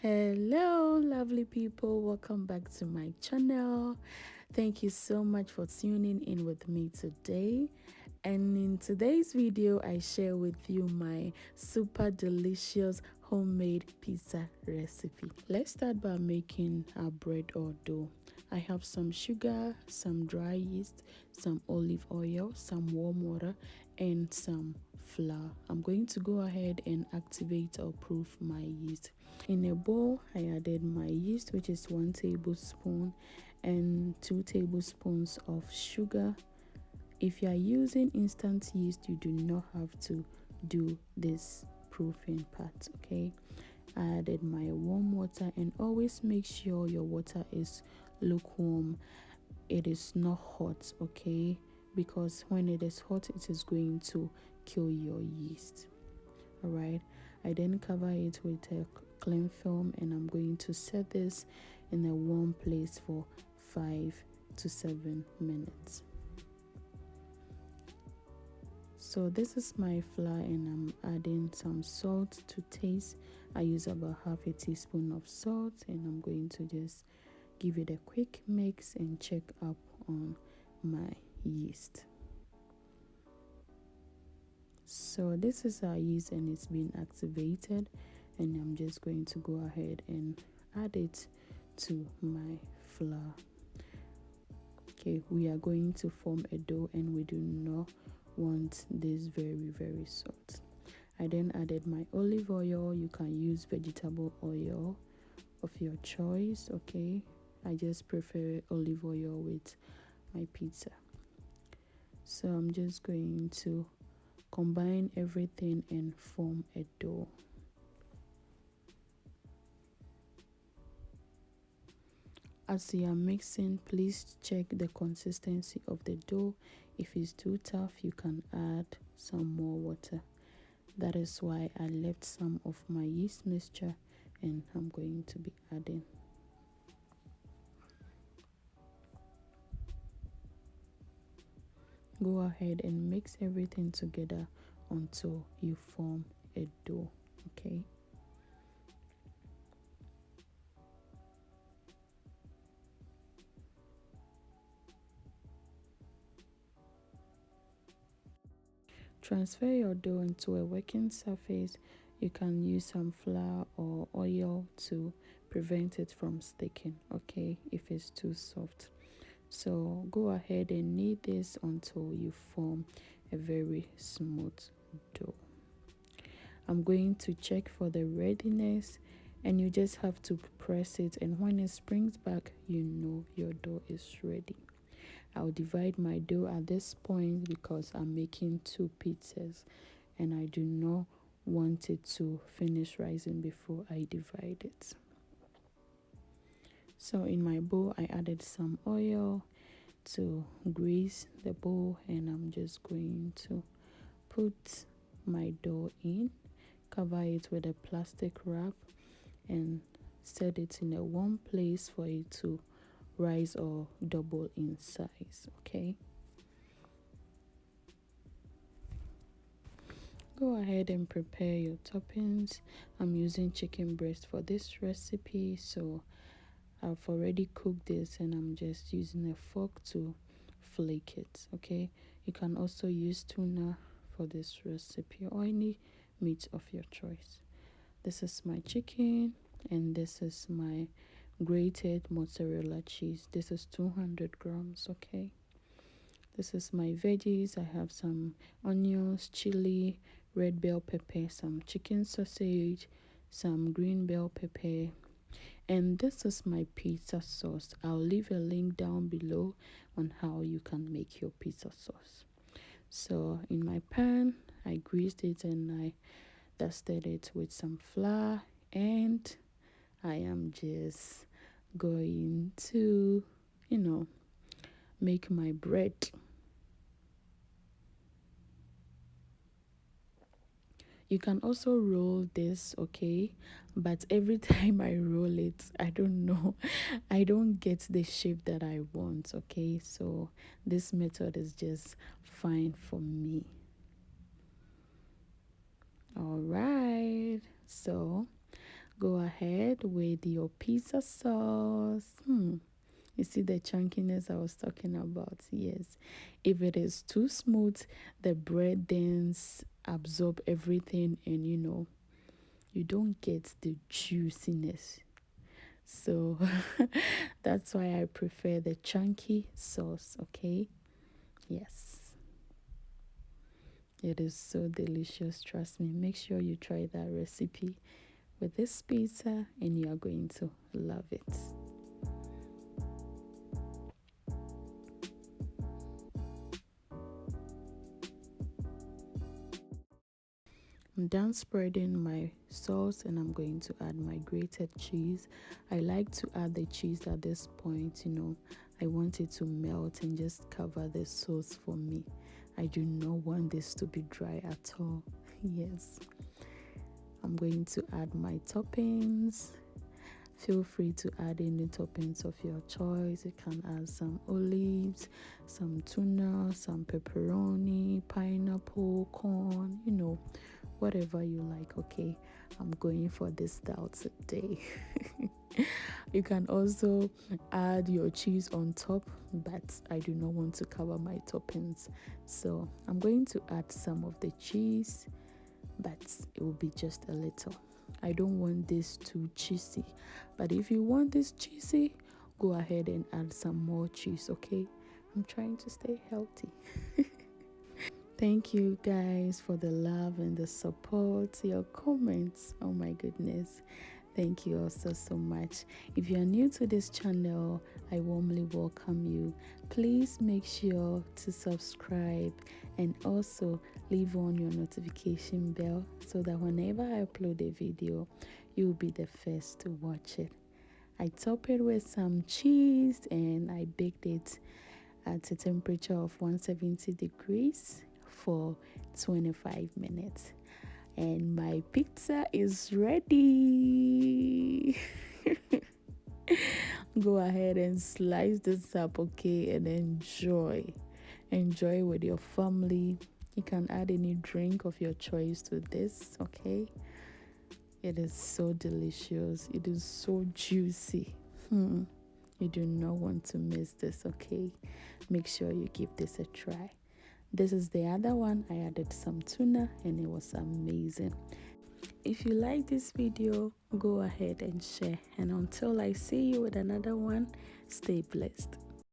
Hello lovely people, welcome back to my channel. Thank you so much for tuning in with me today. And in today's video I share with you my super delicious homemade pizza recipe. Let's start by making our bread or dough. I have some sugar, some dry yeast, some olive oil, some warm water, and some flour. I'm going to go ahead and activate or proof my yeast. In a bowl, I added my yeast, which is 1 tablespoon, and 2 tablespoons of sugar. If you are using instant yeast, you do not have to do this proofing part, okay? I added my warm water, and always make sure your water is lukewarm. It is not hot, okay? Because when it is hot, it is going to kill your yeast. All right, I then cover it with a cling film, and I'm going to set this in a warm place for 5 to 7 minutes. So this is my flour, and I'm adding some salt to taste. I use about half a teaspoon of salt, and I'm going to just give it a quick mix and check up on my yeast. So this is our yeast, and it's been activated, and I'm just going to go ahead and add it to my flour. Okay, we are going to form a dough, and we do not want this very soft. I then added my olive oil. You can use vegetable oil of your choice, okay? I just prefer olive oil with my pizza. So I'm just going to combine everything and form a dough. As you are mixing, please check the consistency of the dough. If it's too tough, you can add some more water. That is why I left some of my yeast mixture, and I'm going to be adding. Go ahead and mix everything together until you form a dough, okay? Transfer your dough into a working surface. You can use some flour or oil to prevent it from sticking, okay, if it's too soft. So go ahead and knead this until you form a very smooth dough. I'm going to check for the readiness, and you just have to press it, and when it springs back, you know your dough is ready. I'll divide my dough at this point because I'm making 2 pizzas, and I do not want it to finish rising before I divide it. So in my bowl, I added some oil to grease the bowl, and I'm just going to put my dough in, cover it with a plastic wrap, and set it in a warm place for it to rise or double in size, okay? Go ahead and prepare your toppings. I'm using chicken breast for this recipe, so I've already cooked this, and I'm just using a fork to flake it, okay? You can also use tuna for this recipe or any meat of your choice. This is my chicken, and this is my grated mozzarella cheese. This is 200 grams, okay? This is my veggies. I have some onions, chili, red bell pepper, some chicken sausage, some green bell pepper, and this is my pizza sauce. I'll leave a link down below on how you can make your pizza sauce. So in my pan, I greased it, and I dusted it with some flour, and I am just going to, make my bread. You can also roll this, okay? But every time I roll it, I don't know, I don't get the shape that I want, okay? So this method is just fine for me. All right, so Go ahead with your pizza sauce. You see the chunkiness I was talking about? Yes. If it is too smooth, the bread then absorb everything, and you don't get the juiciness. So that's why I prefer the chunky sauce, okay? Yes. It is so delicious, trust me. Make sure you try that recipe with this pizza and you are going to love it. I'm done spreading my sauce and I'm going to add my grated cheese. I like to add the cheese at this point, I want it to melt and just cover the sauce for me. I do not want this to be dry at all. Yes. I'm going to add my toppings. Feel free to add any toppings of your choice. You can add some olives, some tuna, some pepperoni, pineapple, corn, whatever you like. Okay, I'm going for this style today. You can also add your cheese on top, but I do not want to cover my toppings, so I'm going to add some of the cheese, but it will be just a little. I don't want this too cheesy, but if you want this cheesy, go ahead and add some more cheese. Okay, I'm trying to stay healthy. Thank you guys for the love and the support, your comments. Oh my goodness. Thank you also so much. If you are new to this channel, I warmly welcome you. Please make sure to subscribe and also leave on your notification bell so that whenever I upload a video, you'll be the first to watch it. I top it with some cheese and I baked it at a temperature of 170 degrees for 25 minutes. And my pizza is ready. Go ahead and slice this up, okay, and enjoy with your family. You can add any drink of your choice to this, okay? It is so delicious. It is so juicy. You do not want to miss this, okay? Make sure you give this a try. This is the other one. I added some tuna and it was amazing. If you like this video, go ahead and share. And until I see you with another one, stay blessed.